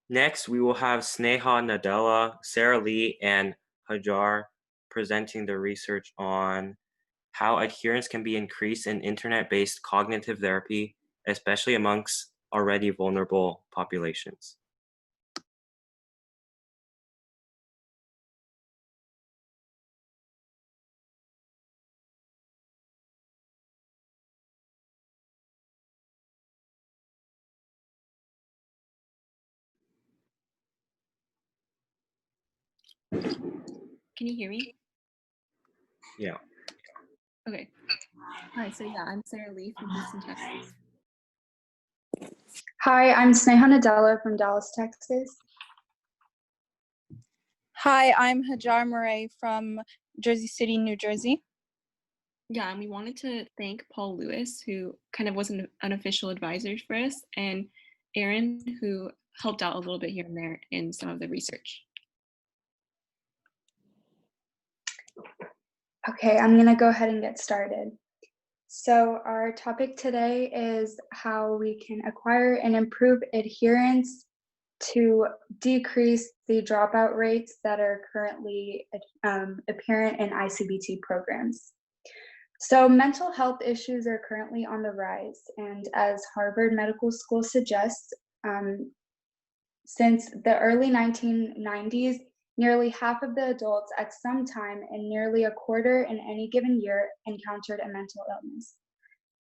Next, we will have Sneha Nadella, Sarah Lee, and Hajar presenting the research on how adherence can be increased in internet-based cognitive therapy, especially amongst already vulnerable populations. Can you hear me? Yeah. Okay. Hi, so yeah, I'm Sarah Lee from Houston, Texas. Hi, I'm Sneha Nadella from Dallas, Texas. Hi, I'm Hajar Murray from Jersey City, New Jersey. Yeah, and we wanted to thank Paul Lewis, who kind of was an unofficial advisor for us, and Aaron, who helped out a little bit here and there in some of the research. Okay, I'm gonna go ahead and get started. So our topic today is how we can acquire and improve adherence to decrease the dropout rates that are currently apparent in ICBT programs. So mental health issues are currently on the rise, and as Harvard Medical School suggests, since the early 1990s, nearly half of the adults at some time and nearly a quarter in any given year encountered a mental illness.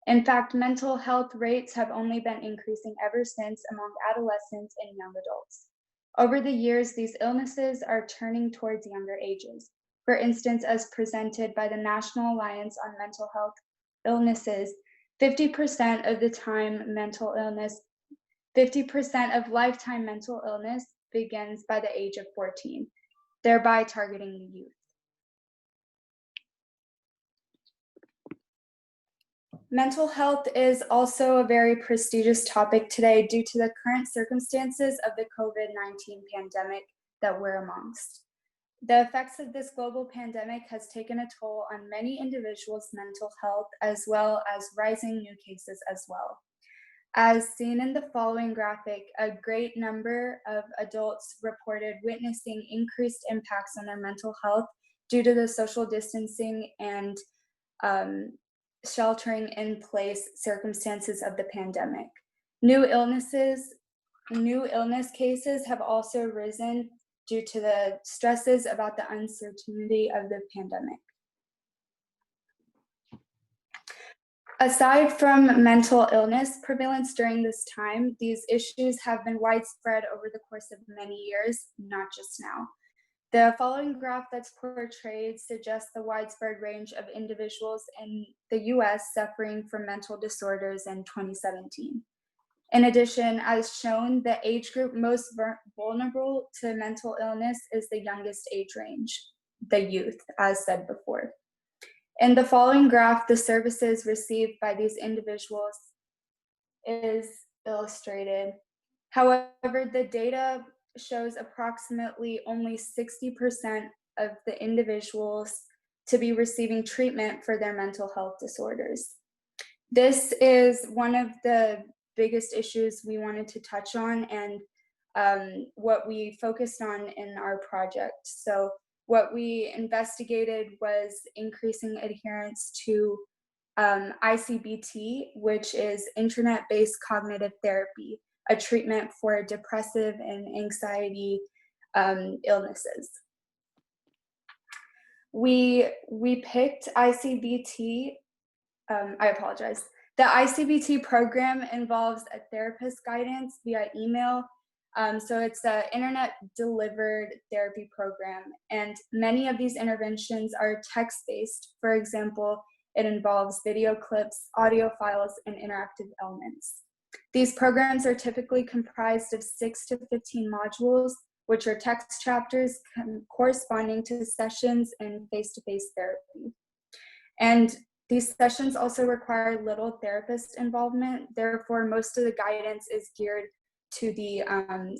In fact, mental health rates have only been increasing ever since among adolescents and young adults. Over the years, these illnesses are turning towards younger ages. For instance, as presented by the National Alliance on Mental Health Illnesses, 50% of the time 50% of lifetime mental illness begins by the age of 14, thereby targeting the youth. Mental health is also a very prestigious topic today due to the current circumstances of the COVID-19 pandemic that we're amongst. The effects of this global pandemic has taken a toll on many individuals' mental health, as well as rising new cases as well. As seen in the following graphic, a great number of adults reported witnessing increased impacts on their mental health due to the social distancing and sheltering in place circumstances of the pandemic. New illness cases have also risen due to the stresses about the uncertainty of the pandemic. Aside from mental illness prevalence during this time, these issues have been widespread over the course of many years, not just now. The following graph that's portrayed suggests the widespread range of individuals in the US suffering from mental disorders in 2017. In addition, as shown, the age group most vulnerable to mental illness is the youngest age range, the youth, as said before. In the following graph, the services received by these individuals is illustrated. However, the data shows approximately only 60% of the individuals to be receiving treatment for their mental health disorders. This is one of the biggest issues we wanted to touch on and what we focused on in our project. So what we investigated was increasing adherence to ICBT, which is internet-based cognitive therapy, a treatment for depressive and anxiety illnesses. We picked ICBT, I apologize. The ICBT program involves a therapist guidance via email. So it's an internet-delivered therapy program, and many of these interventions are text-based. For example, it involves video clips, audio files, and interactive elements. These programs are typically comprised of 6 to 15 modules, which are text chapters corresponding to sessions in face-to-face therapy. And these sessions also require little therapist involvement. Therefore, most of the guidance is geared to the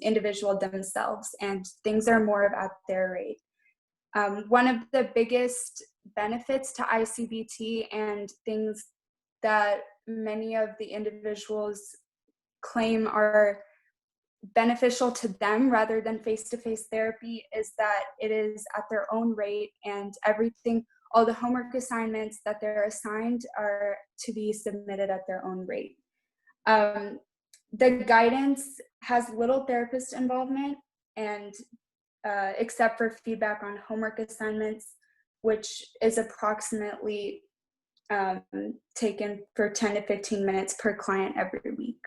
individual themselves, and things are more at their rate. One of the biggest benefits to ICBT and things that many of the individuals claim are beneficial to them rather than face-to-face therapy is that it is at their own rate, and all the homework assignments that they're assigned are to be submitted at their own rate. The guidance has little therapist involvement, and except for feedback on homework assignments, which is approximately taken for 10 to 15 minutes per client every week.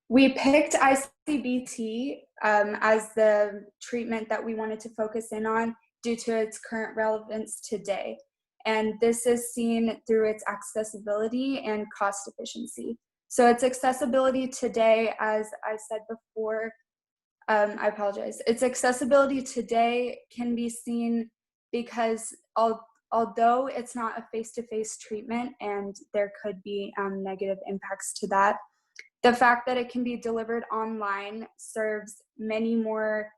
We picked ICBT as the treatment that we wanted to focus in on due to its current relevance today. And this is seen through its accessibility and cost efficiency. So its accessibility today, as I said before, I apologize. Its accessibility today can be seen because although it's not a face-to-face treatment and there could be negative impacts to that, the fact that it can be delivered online serves many more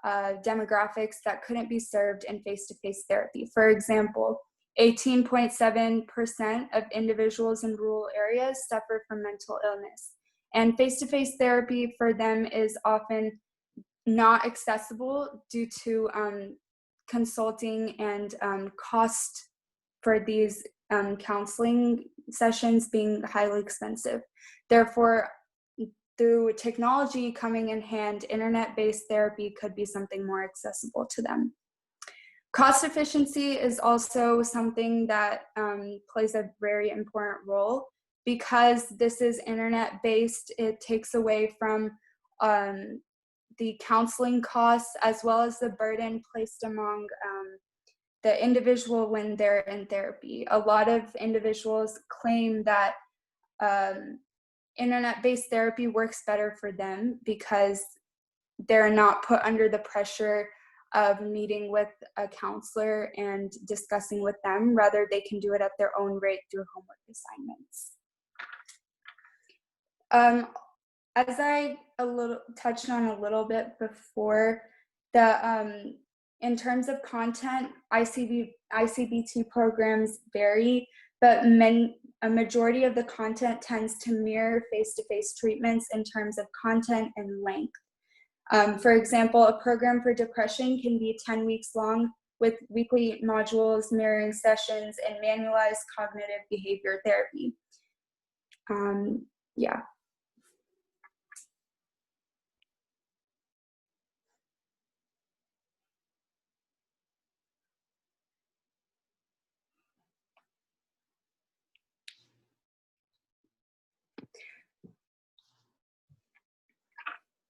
demographics that couldn't be served in face-to-face therapy. For example, 18.7% of individuals in rural areas suffer from mental illness. And face-to-face therapy for them is often not accessible due to consulting and cost for these counseling sessions being highly expensive. Therefore, through technology coming in hand, internet-based therapy could be something more accessible to them. Cost efficiency is also something that plays a very important role. Because this is internet-based, it takes away from the counseling costs as well as the burden placed among the individual when they're in therapy. A lot of individuals claim that internet-based therapy works better for them because they're not put under the pressure of meeting with a counselor and discussing with them. Rather, they can do it at their own rate through homework assignments. As I touched on a little bit before, in terms of content, ICBT programs vary, but a majority of the content tends to mirror face-to-face treatments in terms of content and length. For example, a program for depression can be 10 weeks long with weekly modules, mirroring sessions, and manualized cognitive behavior therapy. Yeah.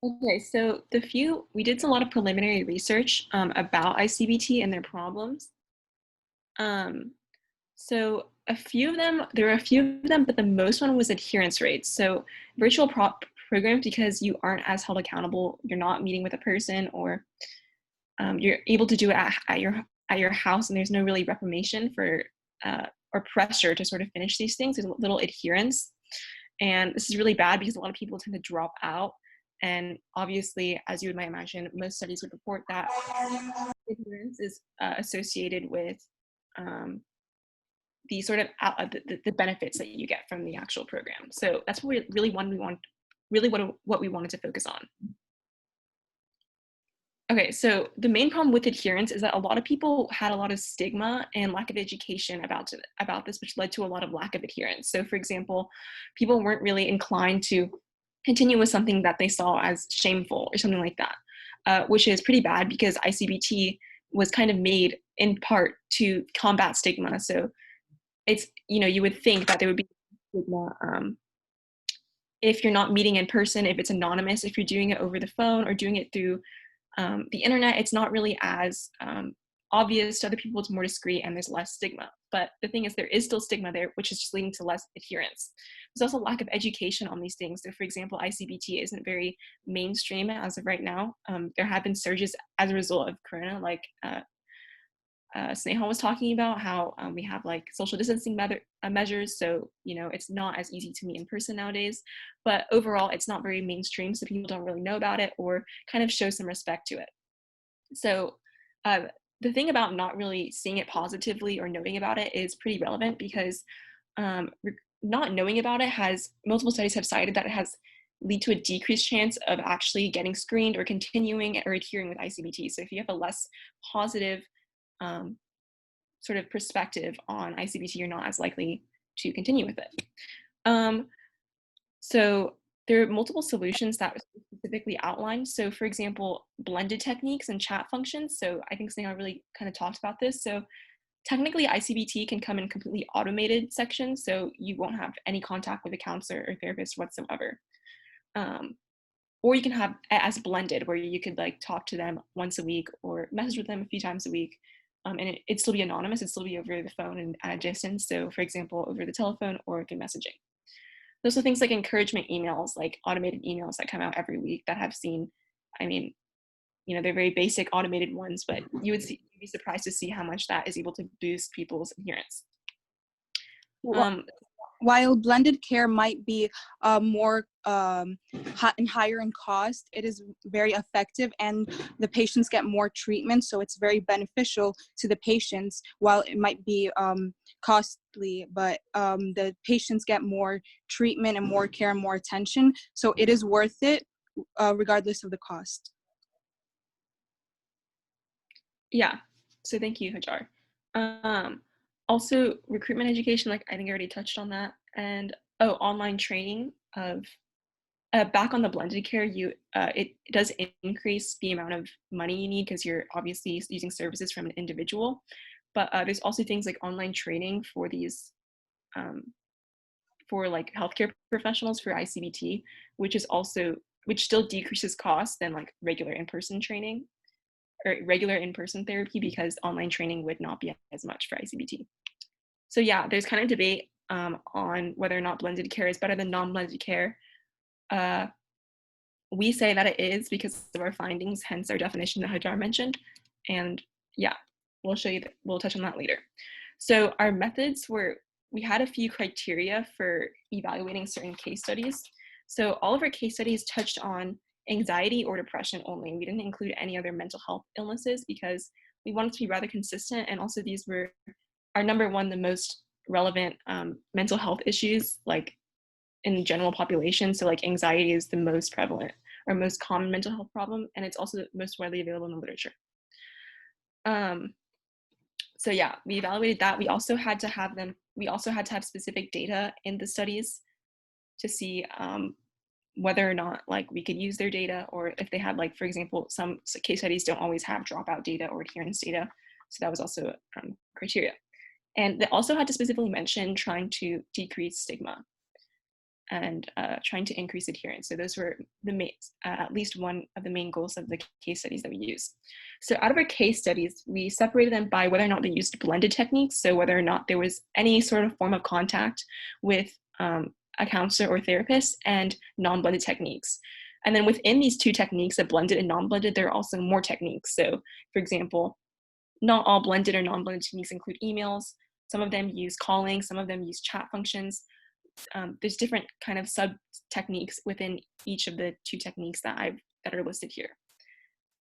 Okay, so we did a lot of preliminary research about ICBT and their problems. So there were a few of them, but the most one was adherence rates. So virtual programs, because you aren't as held accountable, you're not meeting with a person, or you're able to do it at your house, and there's no really reformation for or pressure to sort of finish these things. There's little adherence, and this is really bad because a lot of people tend to drop out. And obviously, as you might imagine, most studies would report that adherence is associated with the sort of the benefits that you get from the actual program. So that's what what we wanted to focus on. Okay, so the main problem with adherence is that a lot of people had a lot of stigma and lack of education about this, which led to a lot of lack of adherence. So for example, people weren't really inclined to continue with something that they saw as shameful or something like that, which is pretty bad because ICBT was kind of made in part to combat stigma. So it's, you would think that there would be stigma if you're not meeting in person, if it's anonymous, if you're doing it over the phone or doing it through the internet, it's not really as obvious to other people. It's more discreet and there's less stigma. But the thing is, there is still stigma there, which is just leading to less adherence. There's also lack of education on these things. So for example, ICBT isn't very mainstream as of right now. There have been surges as a result of Corona, like Sneha was talking about, how we have like social distancing measures. So, it's not as easy to meet in person nowadays, but overall it's not very mainstream. So people don't really know about it or kind of show some respect to it. So the thing about not really seeing it positively or knowing about it is pretty relevant because not knowing about it multiple studies have cited that it has lead to a decreased chance of actually getting screened or continuing or adhering with ICBT. So if you have a less positive sort of perspective on ICBT, you're not as likely to continue with it. So there are multiple solutions that were specifically outlined. So for example, blended techniques and chat functions. So I think Sneha really kind of talked about this. So technically ICBT can come in completely automated sections. So you won't have any contact with a counselor or therapist whatsoever. Or you can have as blended, where you could like talk to them once a week or message with them a few times a week. And it'd still be anonymous, it'd still be over the phone and at a distance. So for example, over the telephone or through messaging. Those are things like encouragement emails, like automated emails that come out every week that have seen, I mean, you know, they're very basic automated ones, but you'd be surprised to see how much that is able to boost people's adherence. While blended care might be more and higher in cost, it is very effective and the patients get more treatment. So it's very beneficial to the patients. While it might be costly, but the patients get more treatment and more care and more attention. So it is worth it regardless of the cost. Yeah, so thank you, Hajar. Also, recruitment education, like I think I already touched on that. And online training of back on the blended care, it does increase the amount of money you need because you're obviously using services from an individual. But there's also things like online training for these, for like healthcare professionals for ICBT, which still decreases costs than like regular in-person training or regular in-person therapy, because online training would not be as much for ICBT. So yeah, there's kind of debate on whether or not blended care is better than non-blended care. We say that it is because of our findings, hence our definition that Hajar mentioned. And yeah, we'll show you that, we'll touch on that later. So our methods we had a few criteria for evaluating certain case studies. So all of our case studies touched on anxiety or depression only. We didn't include any other mental health illnesses because we wanted to be rather consistent, and also these were our number one, the most relevant mental health issues like in the general population. So like anxiety is the most prevalent or most common mental health problem, and it's also the most widely available in the literature. So yeah, we evaluated that. We also had to have specific data in the studies to see whether or not like we could use their data, or if they had, like, for example, some case studies don't always have dropout data or adherence data. So that was also criteria. And they also had to specifically mention trying to decrease stigma and trying to increase adherence. So those were at least one of the main goals of the case studies that we used. So out of our case studies, we separated them by whether or not they used blended techniques. So whether or not there was any sort of form of contact with a counselor or therapist, and non-blended techniques. And then within these two techniques, the blended and non-blended, there are also more techniques. So for example, not all blended or non-blended techniques include emails. Some of them use calling, some of them use chat functions. There's different kind of sub techniques within each of the two techniques that are listed here.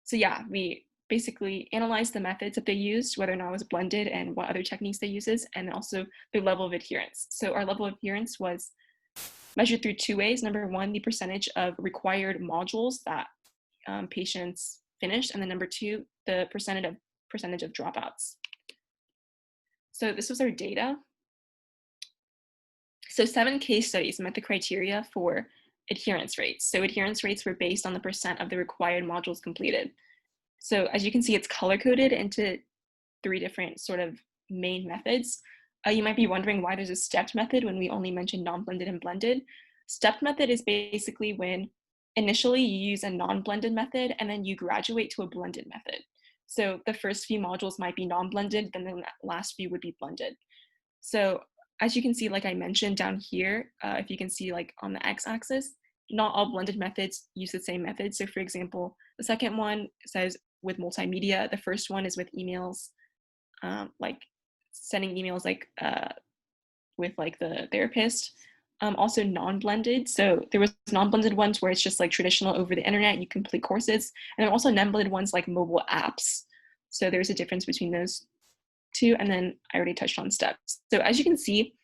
So yeah, we basically analyzed the methods that they used, whether or not it was blended and what other techniques they uses, and also their level of adherence. So our level of adherence was measured through two ways. Number one, the percentage of required modules that patients finished, and then number two, the percentage of dropouts. So this was our data. So 7 case studies met the criteria for adherence rates. So adherence rates were based on the percent of the required modules completed. So as you can see, it's color-coded into 3 different sort of main methods. You might be wondering why there's a stepped method when we only mentioned non-blended and blended. Stepped method is basically when initially you use a non-blended method and then you graduate to a blended method. So the first few modules might be non-blended, then the last few would be blended. So as you can see, like I mentioned down here, if you can see like on the x-axis, not all blended methods use the same method. So for example, the second one says with multimedia, the first one is with emails, like sending emails like with like the therapist. Also non-blended. So there was non-blended ones where it's just like traditional over the internet, you complete courses, and then also non-blended ones like mobile apps. So there's a difference between those two. And then I already touched on steps. So as you can see,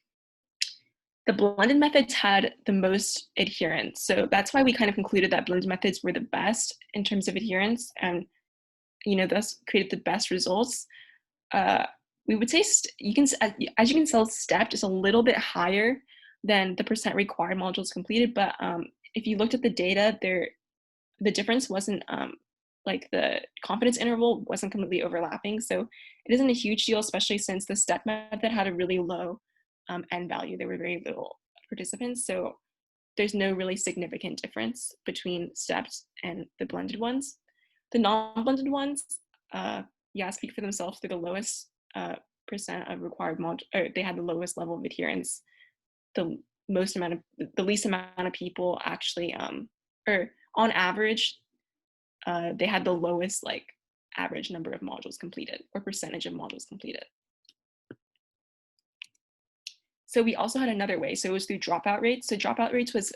The blended methods had the most adherence. So that's why we kind of concluded that blended methods were the best in terms of adherence and, thus created the best results. We would say as you can tell, stepped is a little bit higher than the percent required modules completed. But if you looked at the data, the difference wasn't like the confidence interval wasn't completely overlapping. So it isn't a huge deal, especially since the step method had a really low end value. There were very little participants. So there's no really significant difference between steps and the blended ones. The non-blended ones, speak for themselves. They're the lowest percent of required module, or they had the lowest level of adherence. The least amount of people actually, or on average, they had the lowest average number of modules completed or percentage of modules completed. So we also had another way. So it was through dropout rates. So dropout rates was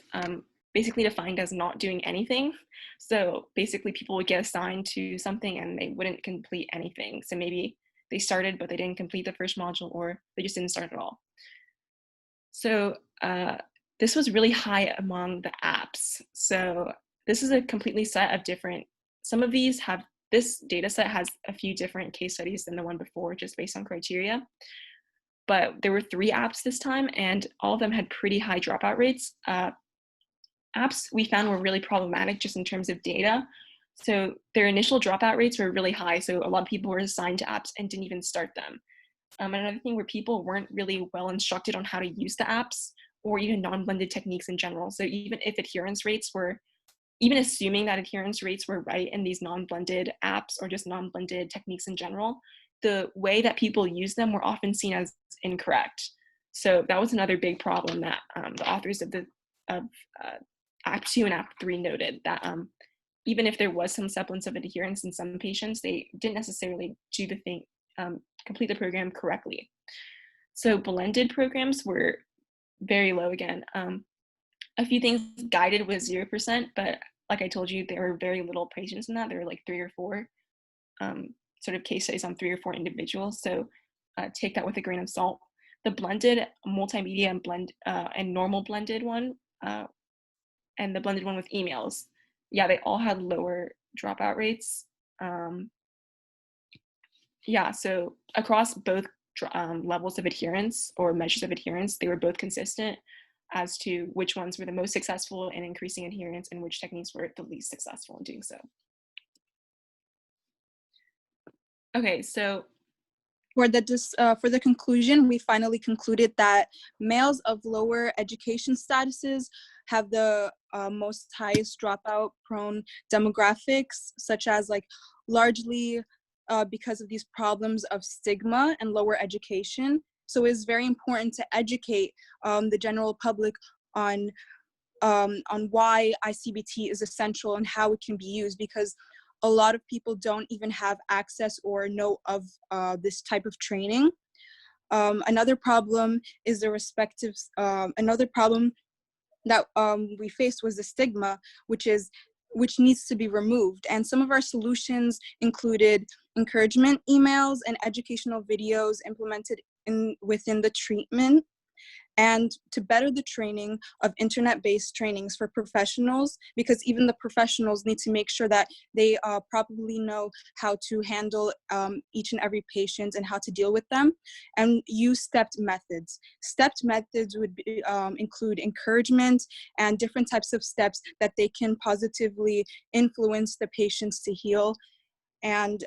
basically defined as not doing anything. So basically people would get assigned to something and they wouldn't complete anything. So maybe they started, but they didn't complete the first module, or they just didn't start at all. So this was really high among the apps. So this is a completely set of different, some of these have, this data set has a few different case studies than the one before, just based on criteria. But there were 3 apps this time, and all of them had pretty high dropout rates. Apps we found were really problematic just in terms of data. So their initial dropout rates were really high. So a lot of people were assigned to apps and didn't even start them. Another thing where people weren't really well instructed on how to use the apps or even non-blended techniques in general. So even if adherence rates were, even assuming that adherence rates were right in these non-blended apps or just non-blended techniques in general, the way that people use them were often seen as incorrect. So that was another big problem that the authors of Act 2 and Act 3 noted, that even if there was some semblance of adherence in some patients, they didn't necessarily do the thing, complete the program correctly. So blended programs were very low again. A few things guided was 0%, but like I told you, there were very little patients in that. There were like 3 or 4 sort of case studies on 3 or 4 individuals. So take that with a grain of salt. The blended multimedia and normal blended one, and the blended one with emails, they all had lower dropout rates. So across both levels of adherence or measures of adherence, they were both consistent as to which ones were the most successful in increasing adherence and which techniques were the least successful in doing so. Okay, so for the conclusion, we finally concluded that males of lower education statuses have the most highest dropout prone demographics, such as largely because of these problems of stigma and lower education. So it's very important to educate the general public on why ICBT is essential and how it can be used, because a lot of people don't even have access or know of this type of training. Another problem is another problem that we faced was the stigma, which needs to be removed. And some of our solutions included encouragement emails and educational videos implemented within the treatment, and to better the training of internet-based trainings for professionals, because even the professionals need to make sure that they properly know how to handle each and every patient and how to deal with them, and use stepped methods. Stepped methods would include encouragement and different types of steps that they can positively influence the patients to heal and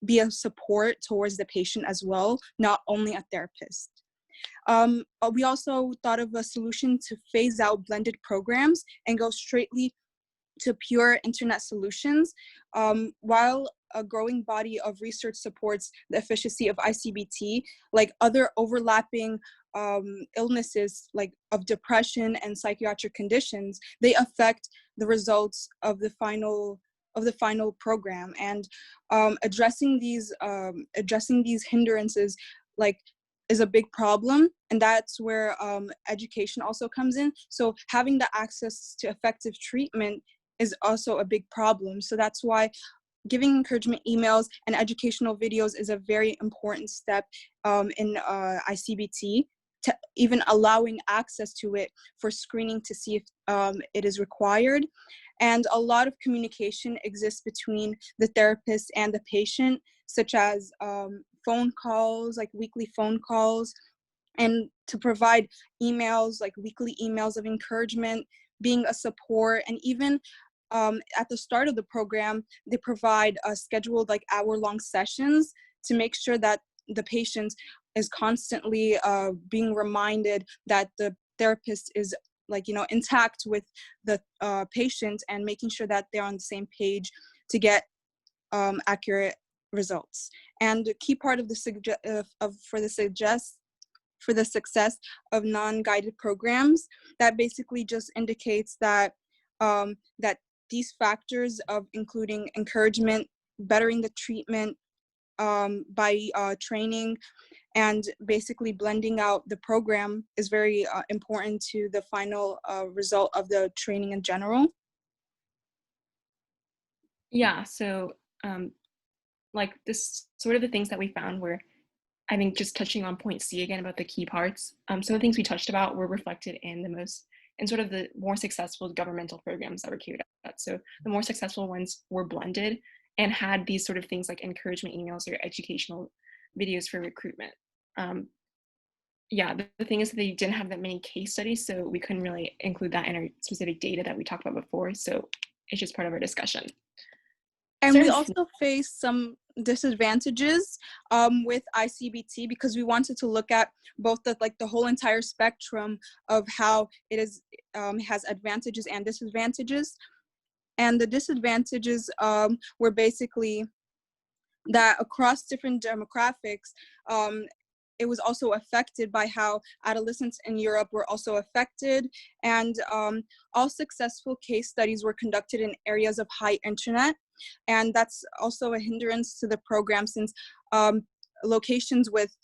be a support towards the patient as well, not only a therapist. We also thought of a solution to phase out blended programs and go straightly to pure internet solutions. While a growing body of research supports the efficacy of ICBT, like other overlapping illnesses of depression and psychiatric conditions, they affect the results of the final program. And addressing these hindrances is a big problem, and that's where education also comes in. So having the access to effective treatment is also a big problem. So that's why giving encouragement emails and educational videos is a very important step in ICBT even allowing access to it for screening to see if it is required. And a lot of communication exists between the therapist and the patient, such as phone calls, like weekly phone calls, and to provide emails, like weekly emails of encouragement, being a support. And even at the start of the program, they provide scheduled like hour-long sessions to make sure that the patient is constantly being reminded that the therapist is like, intact with the patient, and making sure that they're on the same page to get accurate results. And a key part of the for the success of non-guided programs, that basically just indicates that that these factors of including encouragement, bettering the treatment by training, and basically blending out the program is very important to the final result of the training in general. Yeah, so like this sort of the things that we found were, I think, just touching on point C again about the key parts. Some of the things we touched about were reflected in sort of the more successful governmental programs that were carried out. So the more successful ones were blended and had these sort of things like encouragement emails or educational videos for recruitment. Yeah, the thing is that they didn't have that many case studies, so we couldn't really include that in our specific data that we talked about before. So it's just part of our discussion. And we also faced some disadvantages with ICBT, because we wanted to look at both the whole entire spectrum of how it is has advantages and disadvantages. And the disadvantages were basically that across different demographics, it was also affected by how adolescents in Europe were also affected. And all successful case studies were conducted in areas of high internet. And that's also a hindrance to the program, since locations with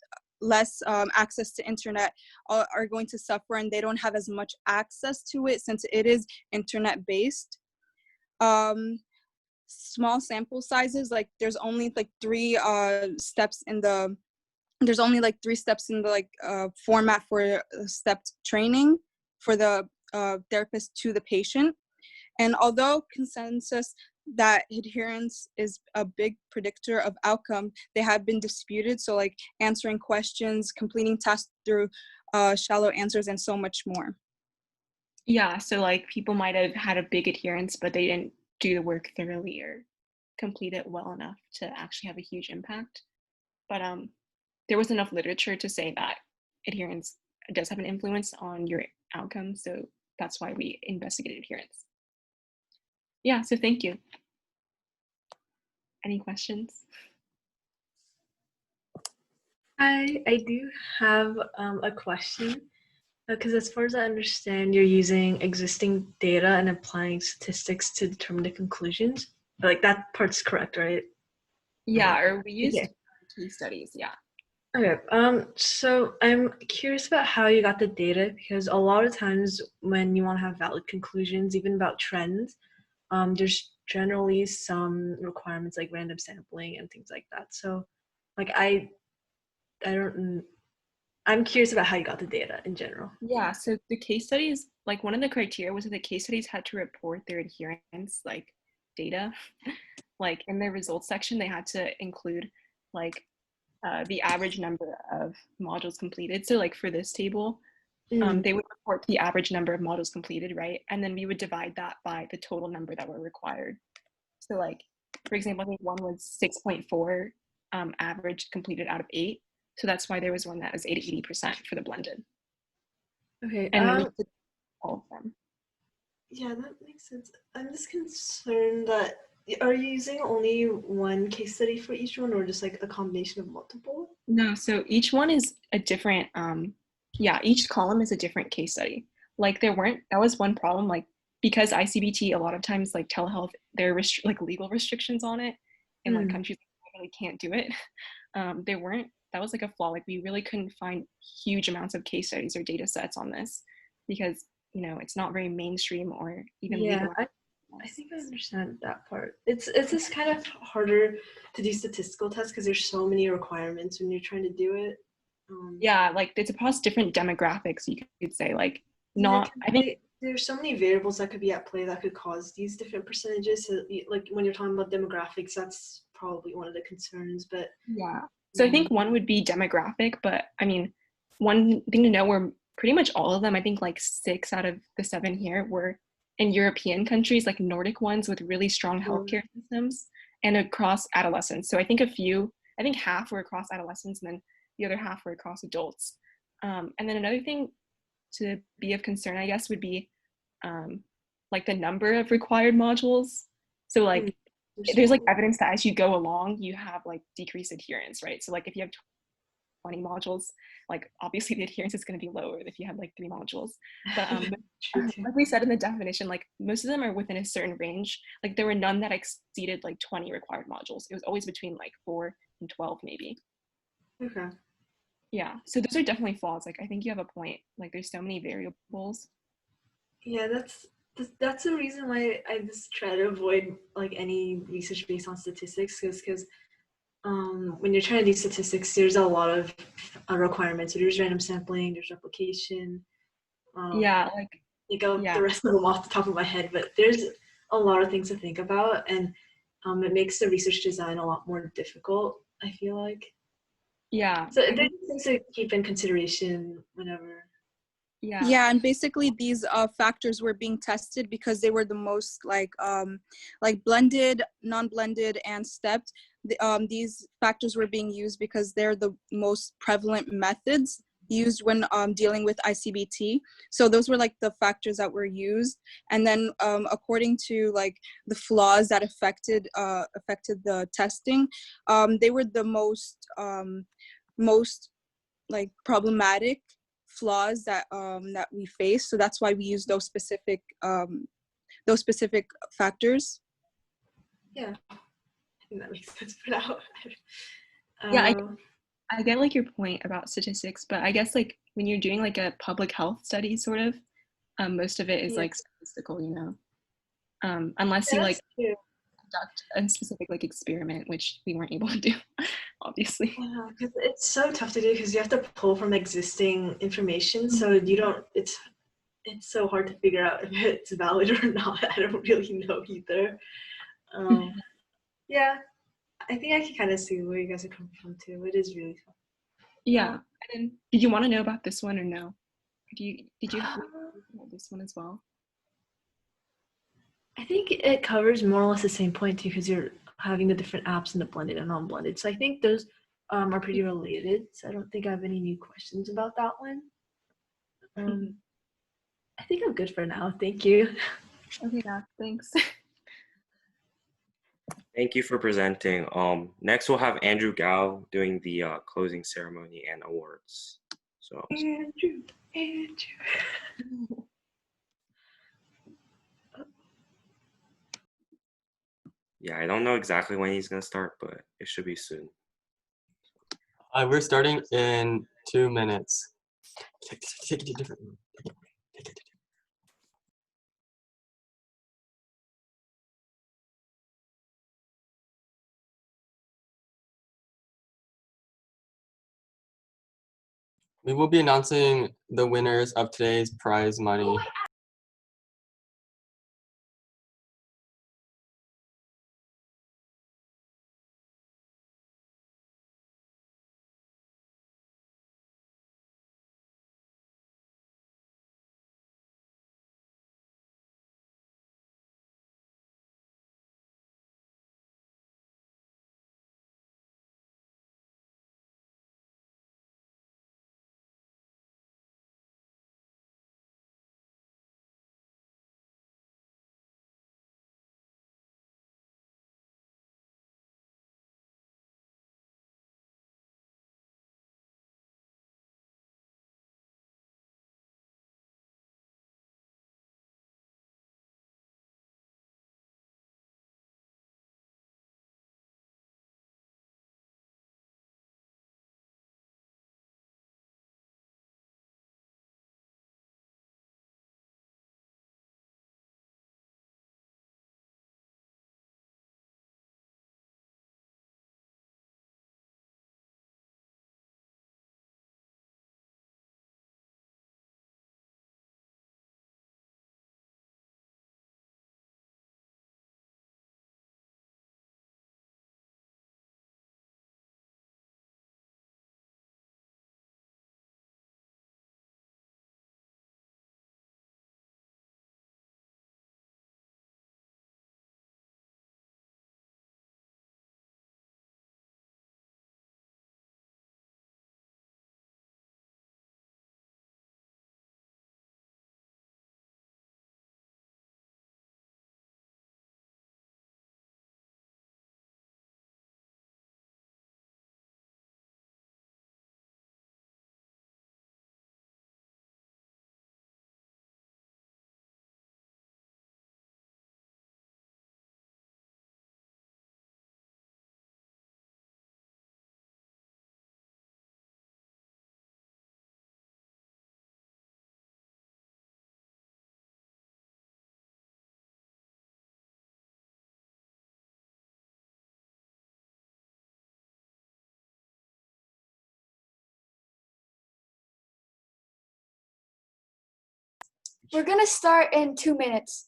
less access to internet are going to suffer, and they don't have as much access to it since it is internet based. Small sample sizes, like there's only like three steps in the format for stepped training for the therapist to the patient. And although consensus that adherence is a big predictor of outcome, they have been disputed. So like answering questions, completing tasks through shallow answers, and so much more. Yeah, so like people might have had a big adherence, but they didn't do the work thoroughly or complete it well enough to actually have a huge impact. But there was enough literature to say that adherence does have an influence on your outcome, so that's why we investigated adherence. Yeah, so thank you. Any questions? I do have a question, because as far as I understand, you're using existing data and applying statistics to determine the conclusions. Like that part's correct, right? Yeah, or we used Okay. case studies, yeah. Okay, so I'm curious about how you got the data, because a lot of times when you want to have valid conclusions, even about trends, there's generally some requirements like random sampling and things like that. So like I'm curious about how you got the data in general. Yeah, so the case studies, like one of the criteria was that the case studies had to report their adherence, like data. Like in their results section, they had to include like the average number of modules completed. So like for this table, they would report the average number of modules completed, right? And then we would divide that by the total number that were required. So like, for example, I think one was 6.4 average completed out of 8. So that's why there was one that was 80% for the blended. Okay. And then we did all of them. Yeah, that makes sense. I'm just concerned that, are you using only one case study for each one, or just like a combination of multiple? No, so each one is a different, each column is a different case study. Like that was one problem, like because ICBT, a lot of times like telehealth, there are like legal restrictions on it in like countries that really can't do it. That was like a flaw. Like we really couldn't find huge amounts of case studies or data sets on this because, it's not very mainstream or even legal. I think I understand that part. It's just kind of harder to do statistical tests because there's so many requirements when you're trying to do it. Yeah, like it's across different demographics, you could say. Like, Yeah, not, I think, there's so many variables that could be at play that could cause these different percentages. So, like when you're talking about demographics, that's probably one of the concerns. But yeah. So I think one would be demographic, but I mean, one thing to know were pretty much all of them, I think like 6 out of the 7 here were in European countries, like Nordic ones with really strong healthcare systems and across adolescents. So I think half were across adolescents and then the other half were across adults. And then another thing to be of concern, I guess, would be like the number of required modules. So like there's like evidence that as you go along, you have like decreased adherence, right? So like if you have 20 modules, like obviously the adherence is going to be lower if you have like 3 modules. But like we said in the definition, like most of them are within a certain range. Like there were none that exceeded like 20 required modules. It was always between like 4 and 12 maybe. Okay. Yeah, so those are definitely flaws. Like I think you have a point. Like there's so many variables. Yeah, that's the reason why I just try to avoid like any research based on statistics, because when you're trying to do statistics, there's a lot of requirements. So there's random sampling, there's replication. Yeah, like Think of yeah. the rest of them off the top of my head, but there's a lot of things to think about, and it makes the research design a lot more difficult, I feel like. Yeah. So there's things to keep in consideration whenever. Yeah. Yeah, and basically these factors were being tested because they were the most like blended, non-blended, and stepped. These factors were being used because they're the most prevalent methods used when dealing with ICBT. So those were like the factors that were used, and then according to like the flaws that affected the testing, they were the most like problematic flaws that that we face. So that's why we use those specific factors. Yeah, I think that makes sense for now. Yeah, I get like your point about statistics, but I guess like when you're doing like a public health study sort of, most of it is like statistical, you know, unless you like conduct a specific like experiment, which we weren't able to do, obviously. Yeah, because it's so tough to do because you have to pull from existing information, so you don't. It's so hard to figure out if it's valid or not. I don't really know either. Yeah, I think I can kind of see where you guys are coming from too. It is really tough. Yeah. And then, did you want to know about this one or no? Did you have this one as well? I think it covers more or less the same point too, because you're having the different apps and the blended and non-blended. So I think those are pretty related. So I don't think I have any new questions about that one. I think I'm good for now. Thank you. Okay, yeah, thanks. Thank you for presenting. Next we'll have Andrew Gao doing the closing ceremony and awards. So Andrew. yeah, I don't know exactly when he's gonna start, but it should be soon. We're starting in 2 minutes. Take it to a different room. Take it to We will be announcing the winners of today's prize money We're gonna start in 2 minutes.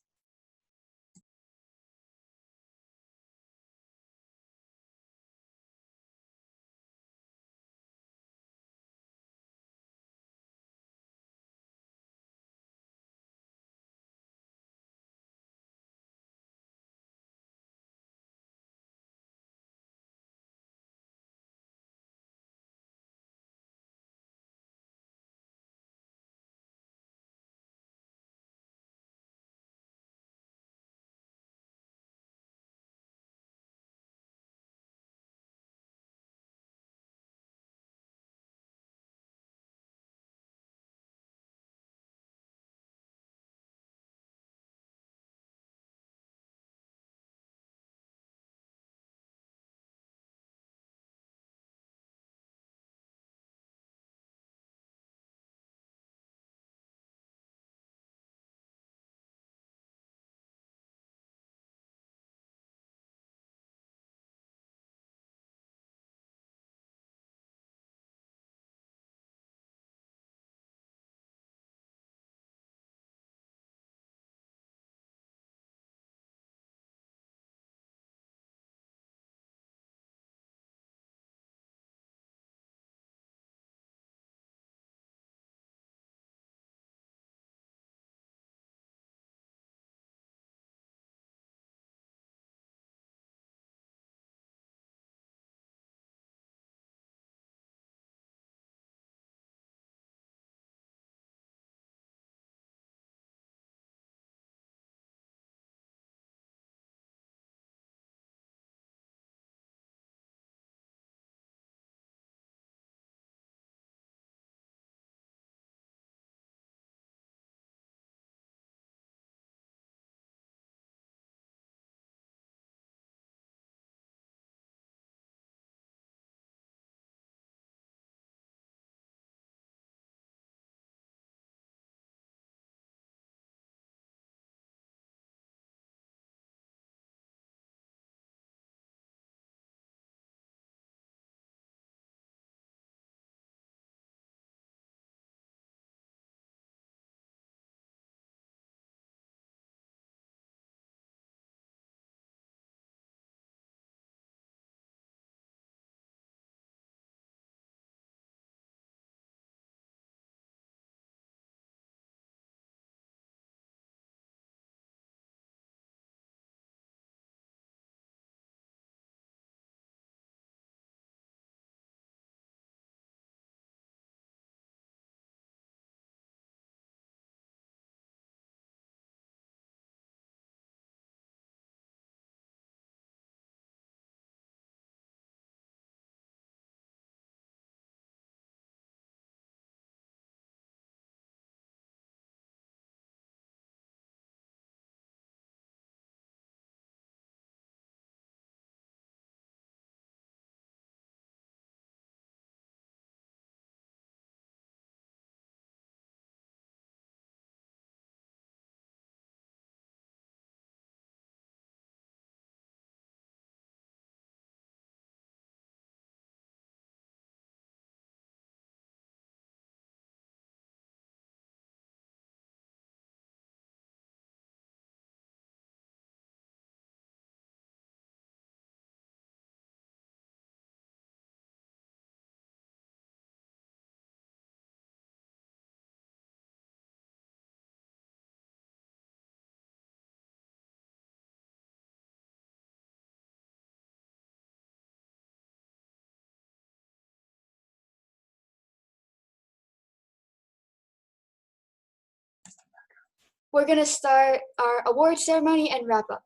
We're gonna start our award ceremony and wrap up.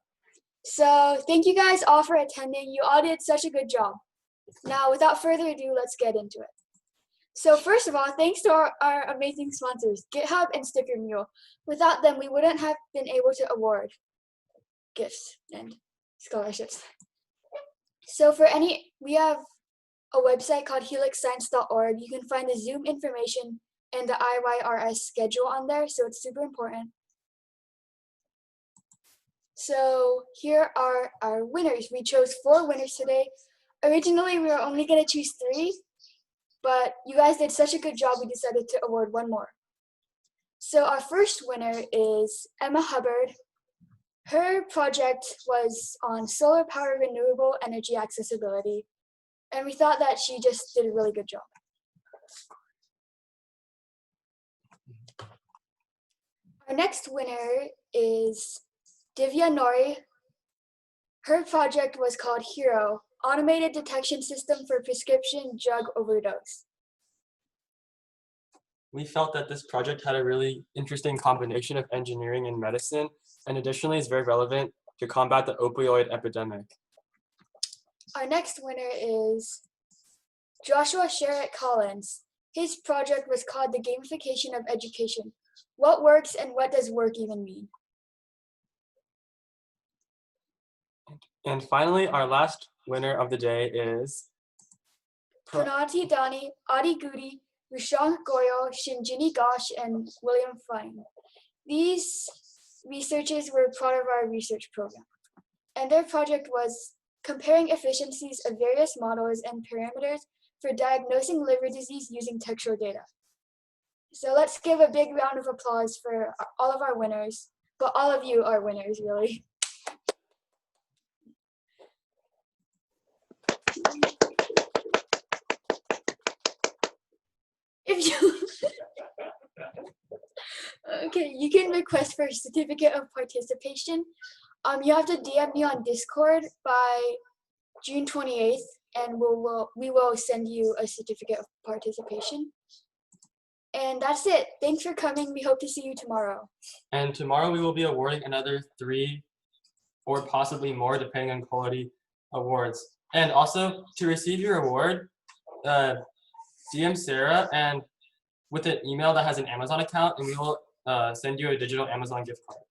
So thank you guys all for attending. You all did such a good job. Now, without further ado, let's get into it. So first of all, thanks to our amazing sponsors, GitHub and Sticker Mule. Without them, we wouldn't have been able to award gifts and scholarships. So we have a website called helixscience.org. You can find the Zoom information and the IYRS schedule on there, so it's super important. So here are our winners. We chose 4 winners today. Originally, we were only going to choose 3, but you guys did such a good job, we decided to award 1 more. So our first winner is Emma Hubbard. Her project was on solar power renewable energy accessibility, and we thought that she just did a really good job. Our next winner is Divya Nori. Her project was called HERO, Automated Detection System for Prescription Drug Overdose. We felt that this project had a really interesting combination of engineering and medicine, and additionally is very relevant to combat the opioid epidemic. Our next winner is Joshua Sherritt Collins. His project was called The Gamification of Education. What works and what does work even mean? And finally, our last winner of the day is Pranati Dani, Adi Gudi, Rushank Goyal, Shinjini Ghosh, and William Fine. These researchers were part of our research program, and their project was comparing efficiencies of various models and parameters for diagnosing liver disease using textual data. So let's give a big round of applause for all of our winners, but all of you are winners, really. If you okay, you can request for a certificate of participation. You have to DM me on Discord by June 28th, and we will send you a certificate of participation. And that's it. Thanks for coming. We hope to see you tomorrow. And tomorrow we will be awarding another 3 or possibly more, depending on quality, awards. And also, to receive your award, DM Sarah and with an email that has an Amazon account, and we will send you a digital Amazon gift card.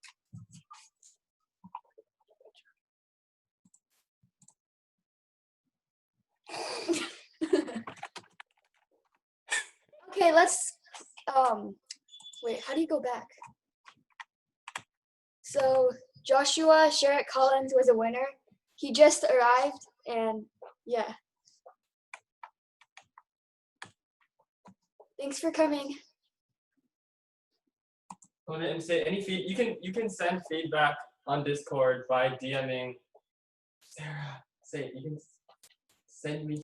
Okay, let's wait, how do you go back? So Joshua Sherritt Collins was a winner. He just arrived, and yeah. Thanks for coming. And say any you can send feedback on Discord by DMing Sarah. Say you can send me